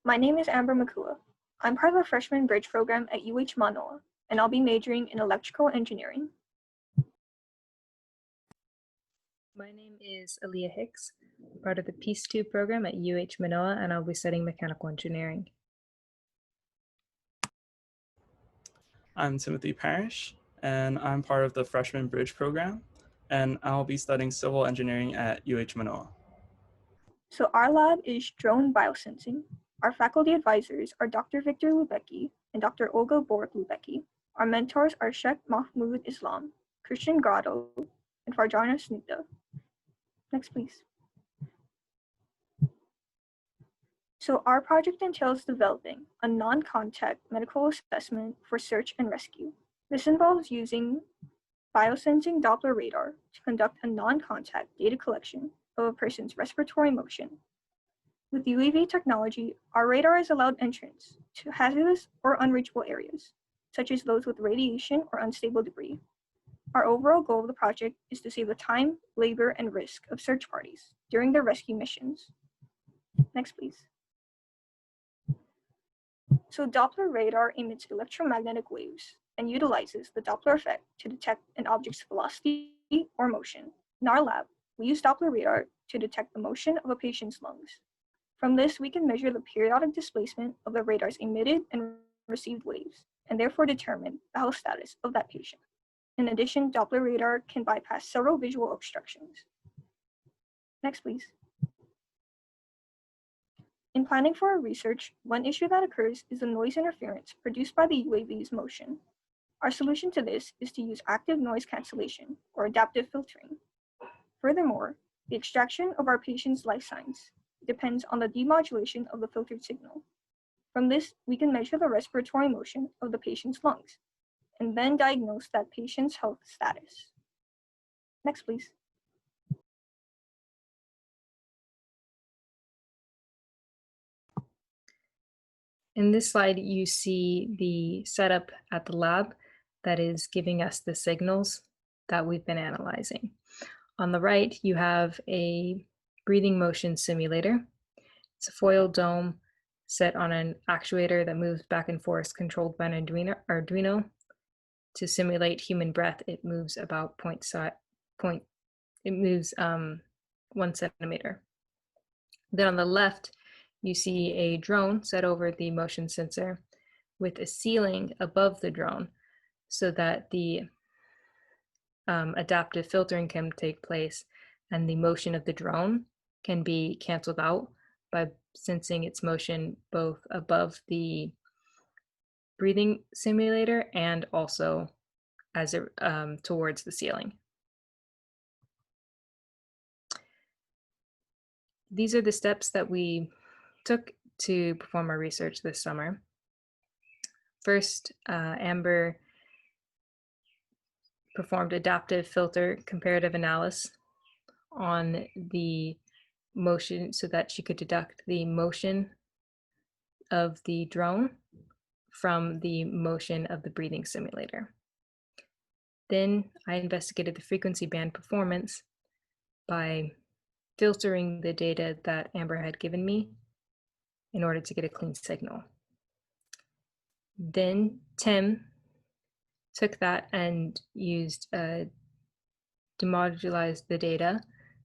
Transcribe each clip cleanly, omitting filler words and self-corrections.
My name is Amber Makua. I'm part of the freshman bridge program at MANOA, and I'll be majoring in electrical engineering. My name is Alia Hicks, part of the PEEC program at MANOA, and I'll be studying mechanical engineering. I'm Timothy Parrish, and I'm part of the freshman bridge program, and I'll be studying civil engineering at MANOA. So our lab is drone biosensing. Our faculty advisors are Dr. Victor Lubecki and Dr. Olga Borek-Lubecki. Our mentors are Sheikh Mahmoud Islam, Christian Grotto, and Farjana Snigdha. Next, please. So our project entails developing a non-contact medical assessment for search and rescue. This involves using biosensing Doppler radar to conduct a non-contact data collection of a person's respiratory motion. With UAV technology, our radar is allowed entrance to hazardous or unreachable areas, such as those with radiation or unstable debris. Our overall goal of the project is to save the time, labor, and risk of search parties during their rescue missions. Next, please. So Doppler radar emits electromagnetic waves and utilizes the Doppler effect to detect an object's velocity or motion. In our lab, we use Doppler radar to detect the motion of a patient's lungs. From this, we can measure the periodic displacement of the radar's emitted and received waves, and therefore determine the health status of that patient. In addition, Doppler radar can bypass several visual obstructions. Next, please. In planning for our research, one issue that occurs is the noise interference produced by the UAV's motion. Our solution to this is to use active noise cancellation, or adaptive filtering. Furthermore, the extraction of our patient's life signs depends on the demodulation of the filtered signal. From this, we can measure the respiratory motion of the patient's lungs, and then diagnose that patient's health status. Next, please. In this slide, you see the setup at the lab that is giving us the signals that we've been analyzing. On the right, you have a breathing motion simulator. It's a foil dome set on an actuator that moves back and forth, controlled by an Arduino. To simulate human breath, it moves about 1 centimeter. Then on the left, you see a drone set over the motion sensor with a ceiling above the drone so that the adaptive filtering can take place and the motion of the drone can be canceled out by sensing its motion both above the breathing simulator and also as it towards the ceiling. These are the steps that we took to perform our research this summer. First, Amber performed adaptive filter comparative analysis on the motion so that she could deduct the motion of the drone from the motion of the breathing simulator. Then I investigated the frequency band performance by filtering the data that Amber had given me in order to get a clean signal. Then Tim took that and demodularized the data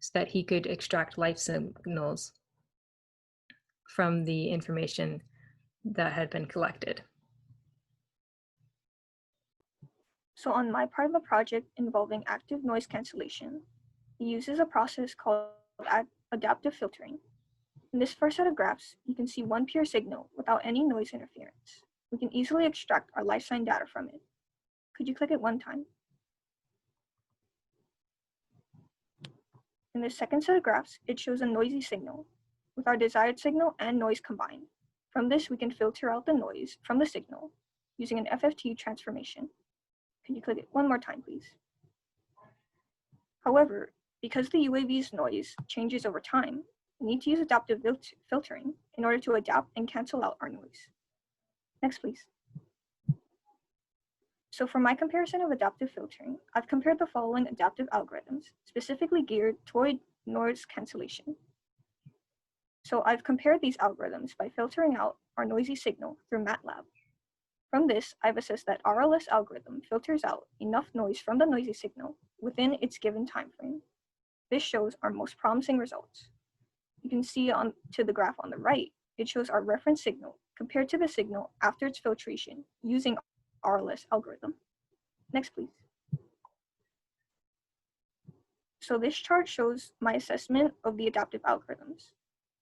so that he could extract life signals from the information that had been collected. So on my part of the project involving active noise cancellation, it uses a process called adaptive filtering. In this first set of graphs, you can see one pure signal without any noise interference. We can easily extract our life sign data from it. Could you click it one time? In this second set of graphs, it shows a noisy signal with our desired signal and noise combined. From this, we can filter out the noise from the signal using an FFT transformation. Could you click it one more time, please? However, because the UAV's noise changes over time, we need to use adaptive filtering in order to adapt and cancel out our noise. Next, please. So for my comparison of adaptive filtering, I've compared the following adaptive algorithms, specifically geared toward noise cancellation. So I've compared these algorithms by filtering out our noisy signal through MATLAB. From this, I've assessed that RLS algorithm filters out enough noise from the noisy signal within its given time frame. This shows our most promising results. You can see on to the graph on the right, it shows our reference signal compared to the signal after its filtration using RLS algorithm. Next, please. So this chart shows my assessment of the adaptive algorithms.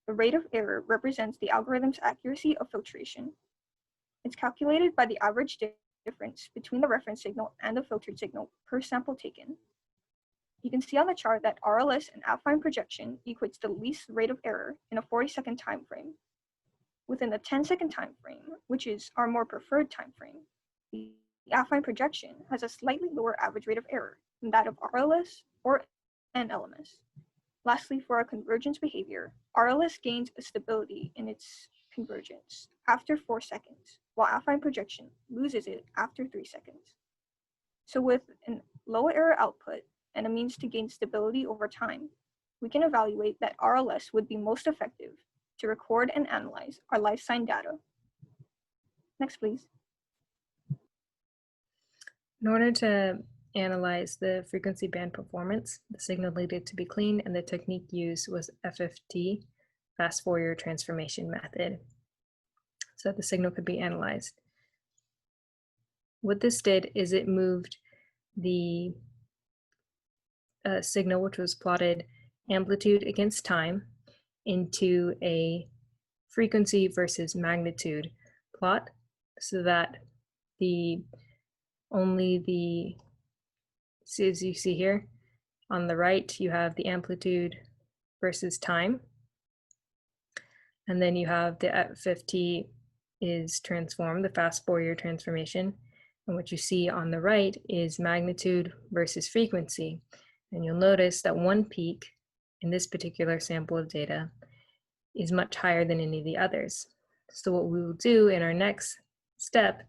The rate of error represents the algorithm's accuracy of filtration. It's calculated by the average difference between the reference signal and the filtered signal per sample taken. You can see on the chart that RLS and affine projection equates the least rate of error in a 40-second time frame. Within the 10-second time frame, which is our more preferred time frame, the affine projection has a slightly lower average rate of error than that of RLS or NLMS. Lastly, for our convergence behavior, RLS gains a stability in its convergence after 4 seconds, while affine projection loses it after 3 seconds. So with a low error output and a means to gain stability over time, we can evaluate that RLS would be most effective to record and analyze our life sign data. Next, please. In order to analyze the frequency band performance, the signal needed to be clean, and the technique used was FFT, fast Fourier transformation method, so that the signal could be analyzed. What this did is it moved the signal, which was plotted amplitude against time, into a frequency versus magnitude plot, so that as you see here, on the right, you have the amplitude versus time. And then you have the FFT is transformed, the fast Fourier transformation. And what you see on the right is magnitude versus frequency. And you'll notice that one peak in this particular sample of data is much higher than any of the others. So what we will do in our next step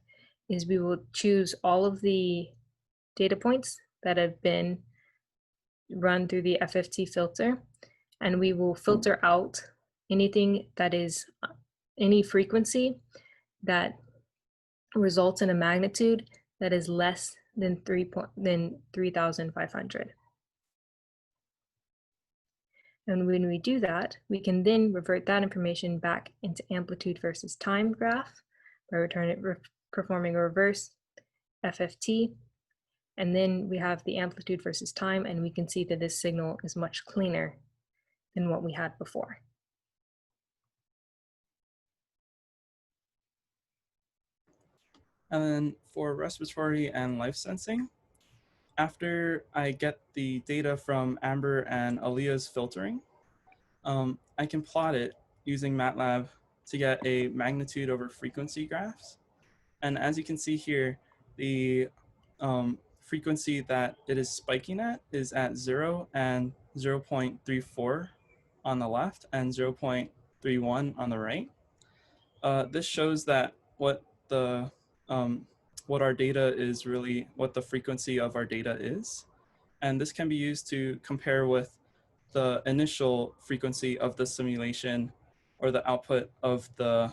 is we will choose all of the data points that have been run through the FFT filter, and we will filter out anything that is any frequency that results in a magnitude that is less than 3,500. And when we do that, we can then revert that information back into amplitude versus time graph by performing a reverse FFT. And then we have the amplitude versus time, and we can see that this signal is much cleaner than what we had before. And then for respiratory and life sensing, after I get the data from Amber and Alia's filtering, I can plot it using MATLAB to get a magnitude over frequency graphs. And as you can see here, the frequency that it is spiking at is at 0 and 0.34 on the left and 0.31 on the right. This shows that what our data is really, what the frequency of our data is. And this can be used to compare with the initial frequency of the simulation or the output of the,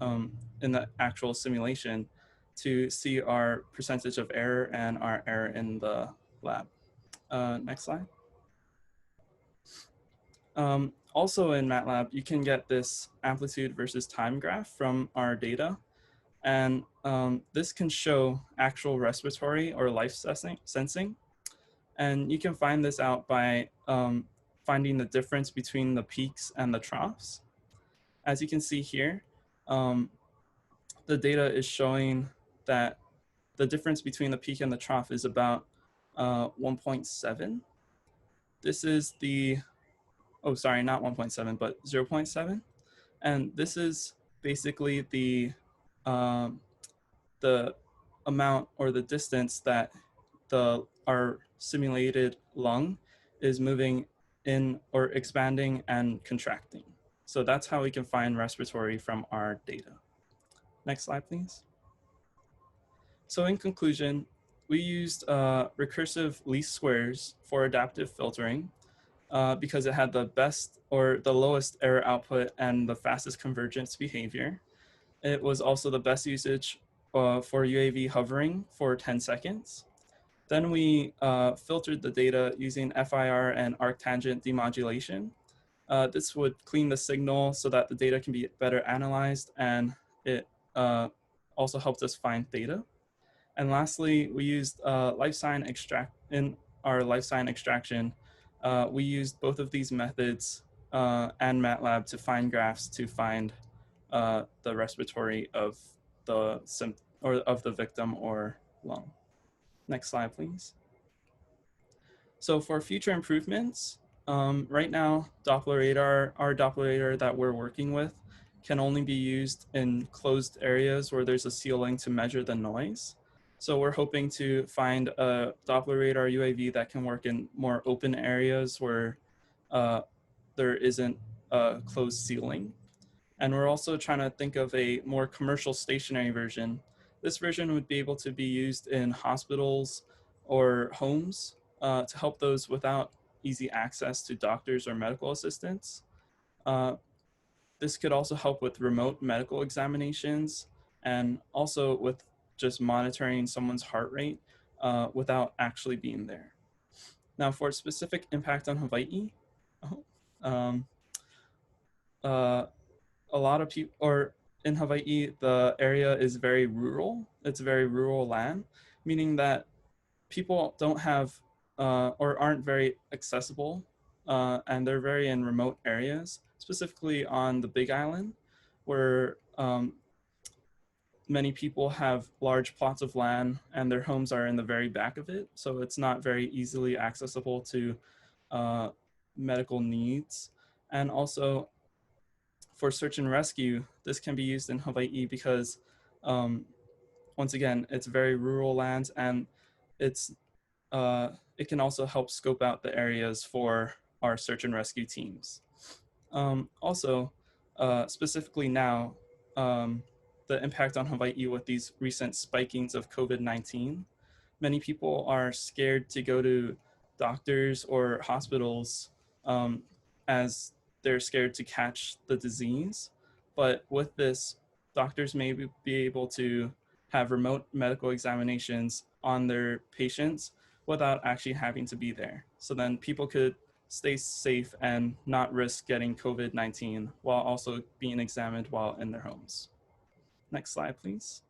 in the actual simulation to see our percentage of error and our error in the lab. Next slide. Also in MATLAB, you can get this amplitude versus time graph from our data. And this can show actual respiratory or life sensing. And you can find this out by finding the difference between the peaks and the troughs. As you can see here, the data is showing that the difference between the peak and the trough is about 1.7. This is the, oh, sorry, not 1.7, but 0.7. And this is basically the amount or the distance that our simulated lung is moving in or expanding and contracting. So that's how we can find respiratory from our data. Next slide, please. So in conclusion, we used recursive least squares for adaptive filtering because it had the best or the lowest error output and the fastest convergence behavior. It was also the best usage for UAV hovering for 10 seconds. Then we filtered the data using FIR and arctangent demodulation. This would clean the signal so that the data can be better analyzed, and it also helped us find theta. And lastly, we used in our life sign extraction. We used both of these methods and MATLAB to find graphs to find the respiratory of the victim or lung. Next slide, please. So for future improvements, right now, Doppler radar, our Doppler radar that we're working with, can only be used in closed areas where there's a ceiling to measure the noise. So we're hoping to find a Doppler radar UAV that can work in more open areas where there isn't a closed ceiling. And we're also trying to think of a more commercial stationary version. This version would be able to be used in hospitals or homes to help those without easy access to doctors or medical assistants. This could also help with remote medical examinations and also with just monitoring someone's heart rate without actually being there. Now, for specific impact on Hawaii, a lot of people, or in Hawaii, the area is very rural. It's very rural land, meaning that people don't have or aren't very accessible, and they're very in remote areas, specifically on the Big Island, where many people have large plots of land and their homes are in the very back of it. So it's not very easily accessible to medical needs. And also, for search and rescue, this can be used in Hawaii because, once again, it's very rural land, and it can also help scope out the areas for our search and rescue teams. Also, specifically now, the impact on Hawaii with these recent spikings of COVID-19, many people are scared to go to doctors or hospitals as they're scared to catch the disease. But with this, doctors may be able to have remote medical examinations on their patients without actually having to be there. So then people could stay safe and not risk getting COVID-19 while also being examined while in their homes. Next slide, please.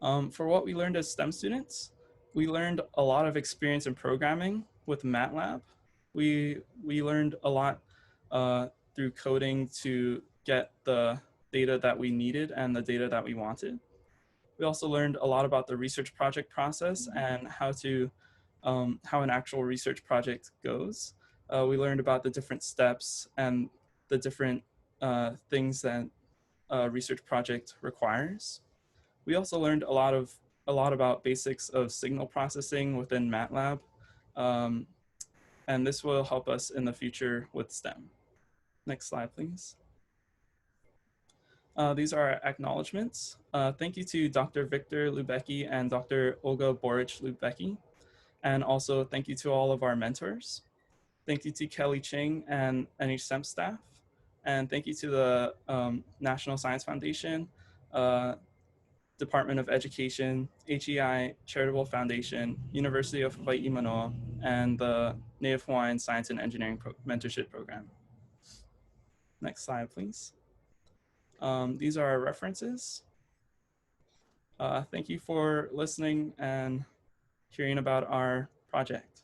For what we learned as STEM students, we learned a lot of experience in programming with MATLAB. We learned a lot through coding to get the data that we needed and the data that we wanted. We also learned a lot about the research project process and how an actual research project goes. We learned about the different steps and the different things that a research project requires. We also learned a lot about basics of signal processing within MATLAB, and this will help us in the future with STEM. Next slide, please. These are our acknowledgements. Thank you to Dr. Victor Lubecki and Dr. Olga Boric-Lubecki, and also thank you to all of our mentors. Thank you to Kelly Ching and NHSEM staff, and thank you to the National Science Foundation, Department of Education, HEI Charitable Foundation, University of Hawaii Manoa, and the Native Hawaiian Science and Engineering Mentorship Program. Next slide, please. These are our references. Thank you for listening and hearing about our project.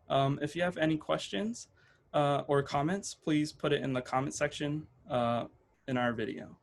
If you have any questions or comments, please put it in the comment section in our video.